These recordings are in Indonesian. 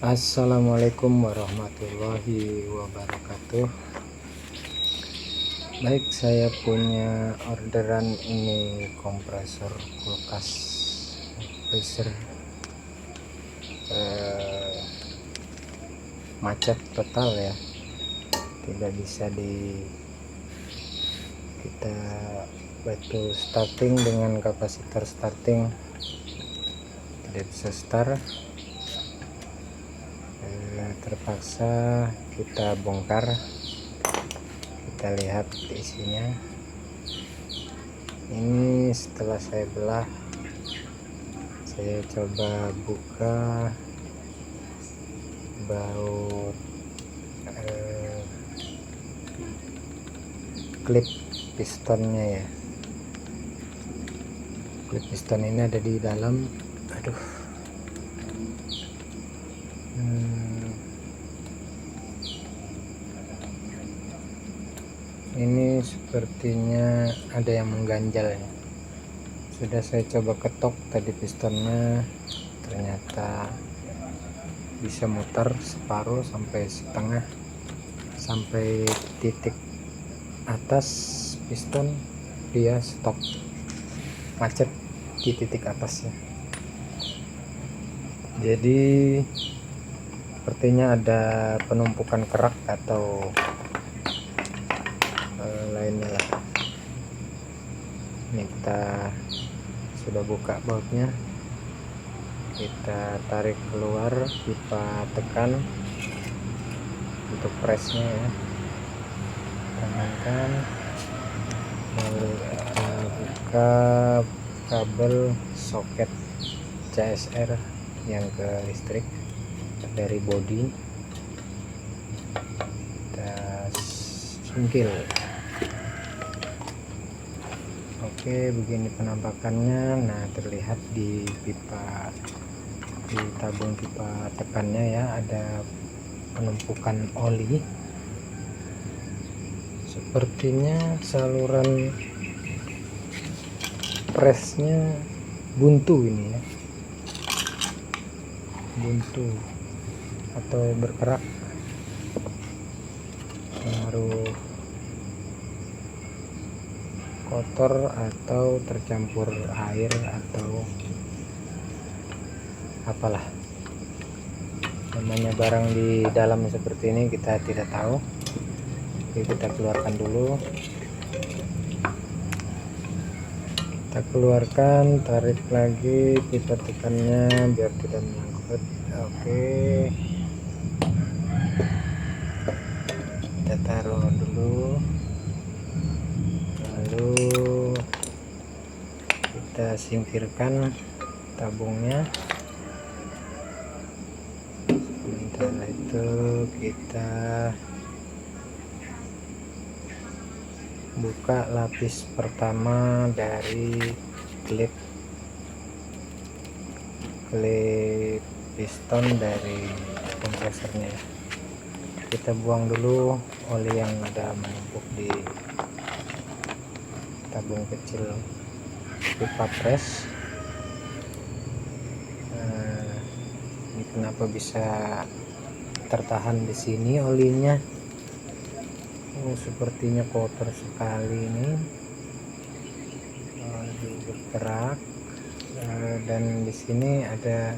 Assalamualaikum warahmatullahi wabarakatuh. Baik, saya punya orderan ini kompresor kulkas freezer, macet total ya, tidak bisa kita bantu starting dengan kapasitor starting, tidak bisa start. Terpaksa kita bongkar, kita lihat isinya. Ini setelah saya belah, saya coba buka baut klip pistonnya ya. Klip piston ini ada di dalam. Ini sepertinya ada yang mengganjal ya. Sudah saya coba ketok tadi pistonnya, ternyata bisa muter separuh sampai setengah, sampai titik atas piston dia stop, macet di titik atasnya. Jadi sepertinya ada penumpukan kerak atau lainnya lah. Ini kita sudah buka bautnya, kita tarik keluar pipa tekan untuk presnya ya, tekankan, lalu kita buka kabel soket CSR yang ke listrik dari bodi, kita singkil. Oke, begini penampakannya. Nah, terlihat di tabung pipa tekannya ya, ada penumpukan oli. Sepertinya saluran presnya buntu ini ya, buntu atau berkerak, pengaruh kotor atau tercampur air atau apalah namanya, barang di dalam seperti ini kita tidak tahu. Oke, kita keluarkan dulu, kita keluarkan, tarik lagi pipa tekannya biar tidak menyangkut. Oke, kita taruh dulu, lalu kita singkirkan tabungnya. Sementara itu kita buka lapis pertama dari klip piston dari kompresornya. Kita buang dulu oli yang ada menumpuk di tabung kecil pipa pres. Ini kenapa bisa tertahan di sini olinya? Sepertinya kotor sekali ini, bergerak. Dan di sini ada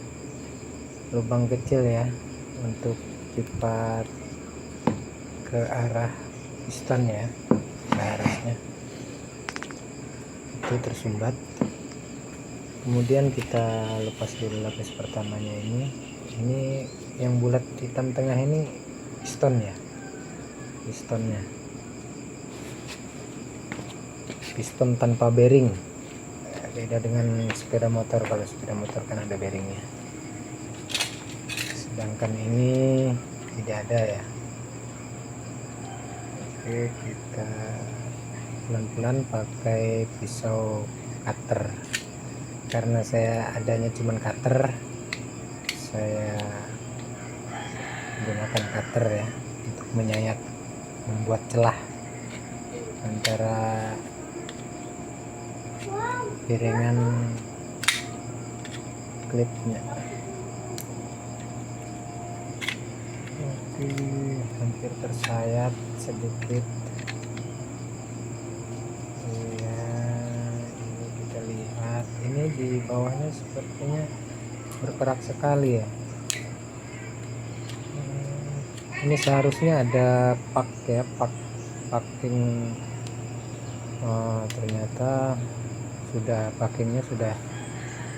lubang kecil ya untuk pipa ke arah piston ya, ke arahnya itu tersumbat. Kemudian kita lepas dulu lapis pertamanya ini yang bulat hitam tengah ini pistonnya, piston tanpa bearing. Beda dengan sepeda motor. Kalau sepeda motor kan ada bearingnya, sedangkan ini tidak ada ya. Oke, kita pelan-pelan pakai pisau cutter. Karena saya adanya cuman cutter, saya menggunakan cutter ya untuk menyayat, membuat celah antara piringan klipnya. Oke, hampir tersayat sedikit. Iya, ini kita lihat, ini di bawahnya sepertinya bergerak sekali ya. Ini seharusnya ada pak ya, packing. Ternyata packingnya sudah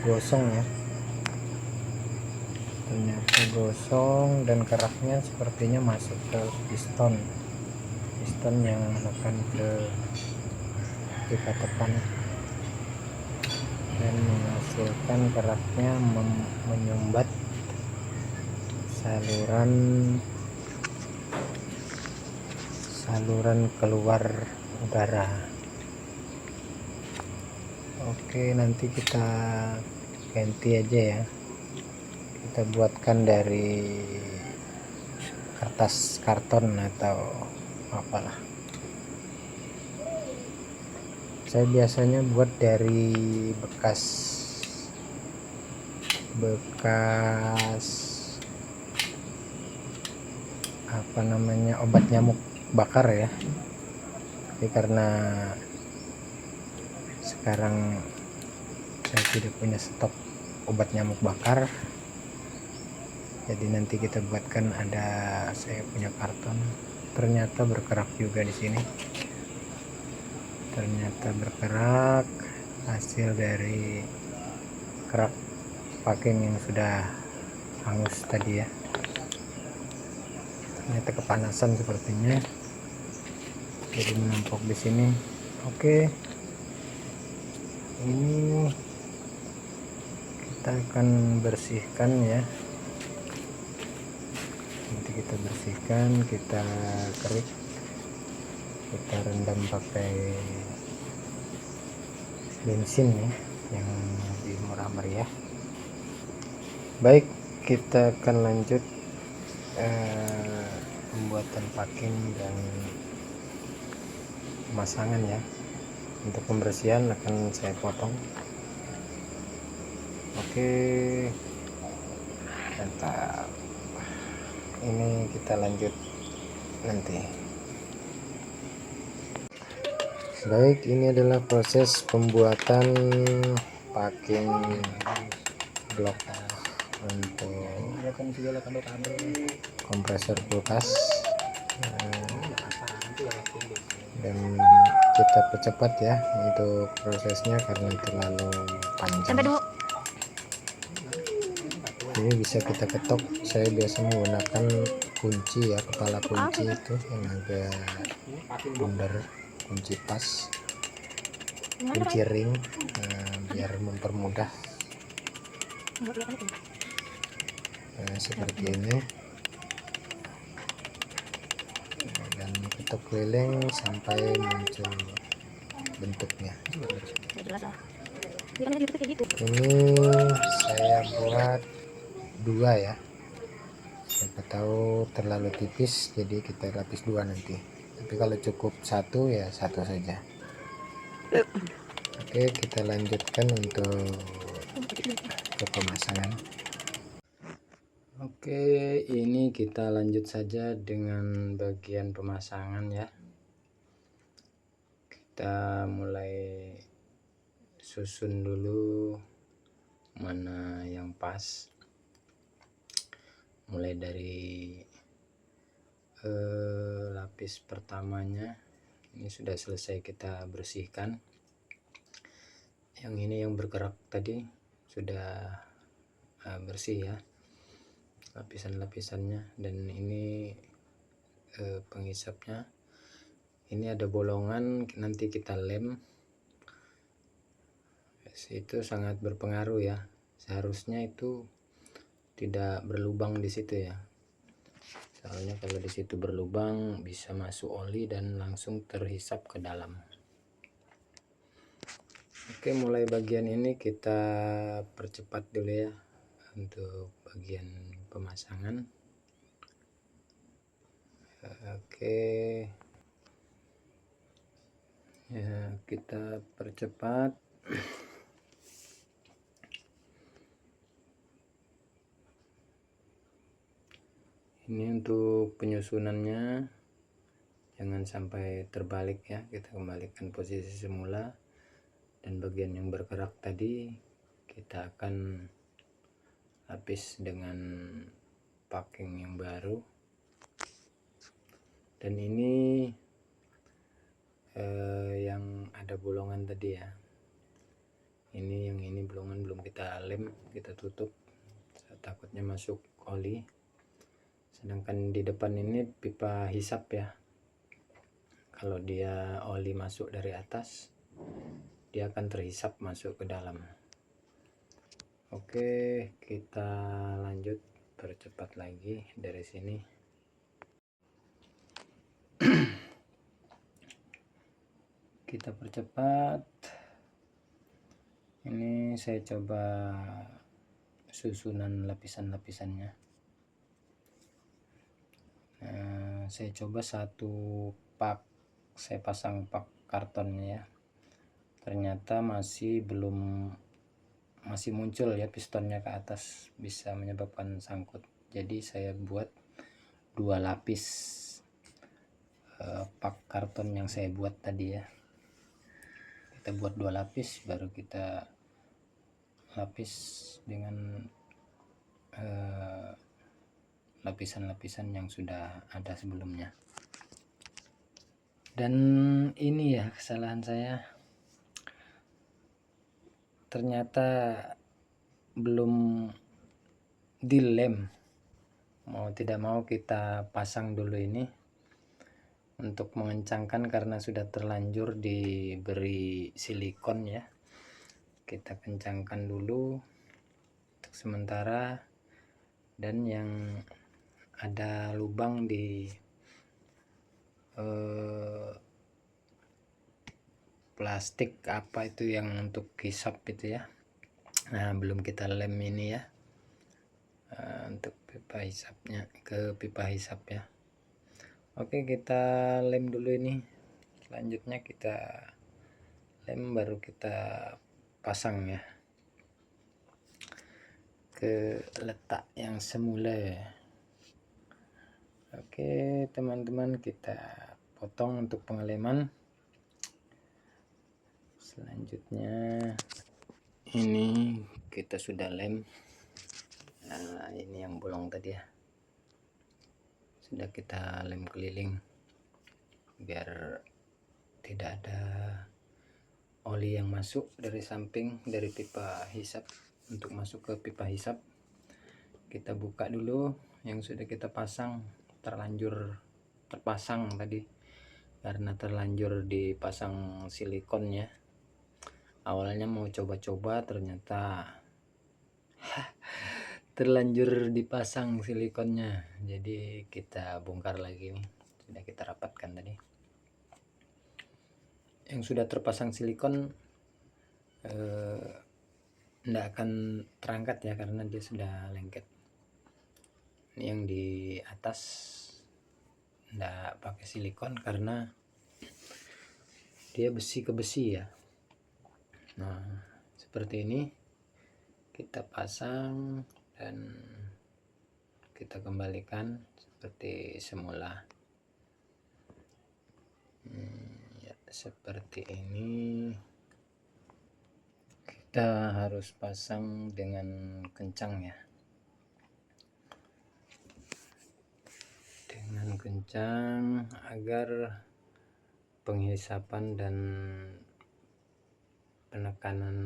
gosong ya, ternyata gosong, dan keraknya sepertinya masuk ke piston yang akan kita tekan dan menghasilkan keraknya menyumbat saluran keluar udara. Oke, nanti kita ganti aja ya, kita buatkan dari kertas karton atau apalah. Saya biasanya buat dari bekas apa namanya, obat nyamuk bakar ya. Tapi karena sekarang saya tidak punya stok obat nyamuk bakar, jadi nanti kita buatkan, saya punya karton. Ternyata bergerak juga di sini, ternyata bergerak hasil dari kerak packing yang sudah hangus tadi ya. Ternyata kepanasan sepertinya, jadi menumpuk di sini. Oke, ini kita akan bersihkan ya, nanti kita bersihkan, kita kerik, kita rendam pakai bensin ya, yang lebih murah meriah. Baik, kita akan lanjut pembuatan packing dan pemasangan ya. Untuk pembersihan akan saya potong. Oke, mantap. Ini kita lanjut nanti. Baik, ini adalah proses pembuatan packing blok untuk kompresor kulkas, dan kita percepat ya untuk prosesnya karena terlalu panjang. Ini bisa kita ketok, saya biasa menggunakan kunci ya, kepala kunci itu yang agak bundar, kunci pas, kunci ring, biar mempermudah. Seperti ini, dan ketok keliling sampai muncul bentuknya. Ini saya buat 2 ya, siapa tahu terlalu tipis jadi kita lapis 2 nanti, tapi kalau cukup 1 ya 1 saja. Oke, kita lanjutkan untuk ke pemasangan. Oke, ini kita lanjut saja dengan bagian pemasangan ya. Kita mulai susun dulu mana yang pas, mulai dari lapis pertamanya ini sudah selesai kita bersihkan. Yang ini yang bergerak tadi sudah bersih ya lapisan-lapisannya, dan ini pengisapnya. Ini ada bolongan, nanti kita lem. Itu sangat berpengaruh ya, seharusnya itu tidak berlubang di situ ya, soalnya kalau di situ berlubang bisa masuk oli dan langsung terhisap ke dalam. Oke, mulai bagian ini kita percepat dulu ya untuk bagian pemasangan. Oke ya, kita percepat. Ini untuk penyusunannya, jangan sampai terbalik ya, kita kembalikan posisi semula, dan bagian yang bergerak tadi kita akan lapis dengan packing yang baru. Dan ini yang ada bolongan tadi ya, ini bolongan belum kita lem, kita tutup, takutnya masuk oli. Sedangkan di depan ini pipa hisap ya, kalau dia oli masuk dari atas, dia akan terhisap masuk ke dalam. Oke, kita lanjut, percepat lagi dari sini. Kita percepat. Ini saya coba susunan lapisan-lapisannya. Saya coba satu pak, saya pasang pak kartonnya ya, ternyata masih muncul ya pistonnya ke atas, bisa menyebabkan sangkut. Jadi saya buat 2 lapis pak karton yang saya buat tadi ya, kita buat 2 lapis, baru kita lapis dengan lapisan-lapisan yang sudah ada sebelumnya. Dan ini ya kesalahan saya, ternyata belum dilem. Mau tidak mau kita pasang dulu ini untuk mengencangkan, karena sudah terlanjur diberi silikon ya. Kita kencangkan dulu untuk sementara. Dan yang ada lubang di plastik apa itu yang untuk hisap itu ya, nah belum kita lem ini ya, untuk pipa hisapnya, ke pipa hisap ya. Oke, kita lem dulu ini, selanjutnya kita lem baru kita pasang ya ke letak yang semula. Oke teman-teman, kita potong untuk pengeleman. Selanjutnya ini kita sudah lem. Nah ini yang bolong tadi ya, sudah kita lem keliling biar tidak ada oli yang masuk dari samping, dari pipa hisap. Untuk masuk ke pipa hisap, kita buka dulu yang sudah kita pasang, terpasang tadi, karena terlanjur dipasang silikonnya. Awalnya mau coba-coba, ternyata terlanjur dipasang silikonnya, jadi kita bongkar lagi nih, sudah kita rapatkan tadi. Yang sudah terpasang silikon tidak akan terangkat ya, karena dia sudah lengket. Ini yang di atas tidak pakai silikon karena dia besi ke besi ya. Nah seperti ini kita pasang dan kita kembalikan seperti semula. Ya, seperti ini. Kita harus pasang dengan kencang ya, dengan kencang agar penghisapan dan penekanan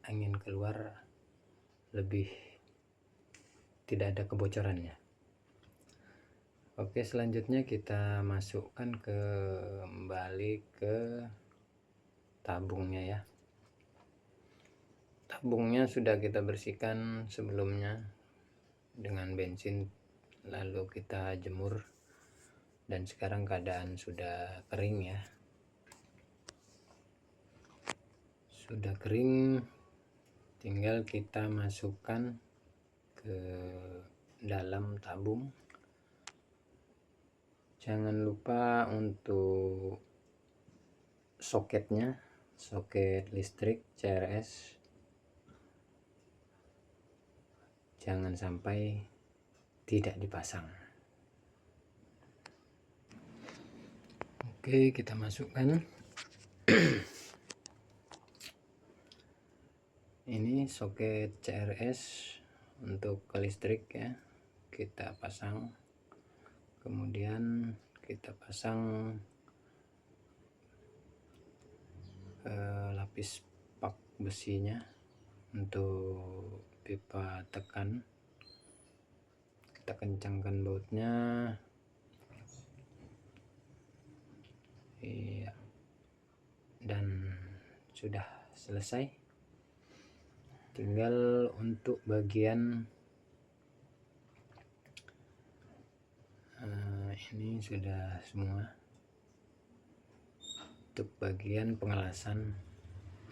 angin keluar lebih tidak ada kebocorannya. Oke, selanjutnya kita masukkan kembali ke tabungnya ya. Tabungnya sudah kita bersihkan sebelumnya dengan bensin, lalu kita jemur, dan sekarang keadaan sudah kering ya, sudah kering. Tinggal kita masukkan ke dalam tabung. Jangan lupa untuk soketnya, soket listrik CRS, jangan sampai tidak dipasang. Oke, kita masukkan. Ini soket CRS untuk ke listrik ya, kita pasang. Kemudian kita pasang lapis pak besinya untuk pipa tekan. Kita kencangkan bautnya. Iya, dan sudah selesai. Tinggal untuk bagian ini sudah semua. Untuk bagian pengelasan,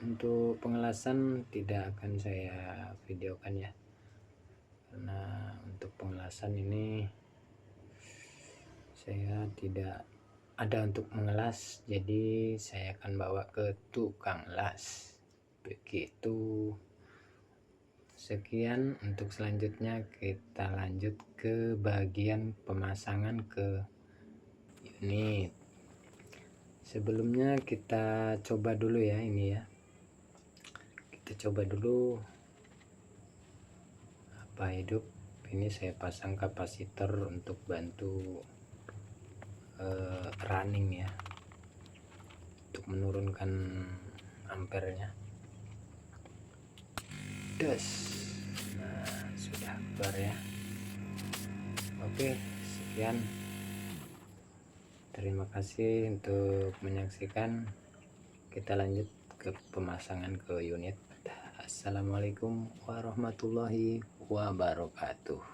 untuk pengelasan tidak akan saya videokan ya, karena untuk pengelasan ini saya tidak ada untuk mengelas, jadi saya akan bawa ke tukang las begitu. Sekian, untuk selanjutnya kita lanjut ke bagian pemasangan ke unit. Sebelumnya kita coba dulu ya, ini ya, kita coba dulu apa hidup. Ini saya pasang kapasitor untuk bantu running ya, untuk menurunkan ampernya. Nah, sudah keluar ya. Oke, sekian, terima kasih untuk menyaksikan. Kita lanjut ke pemasangan ke unit. Assalamualaikum warahmatullahi wabarakatuh.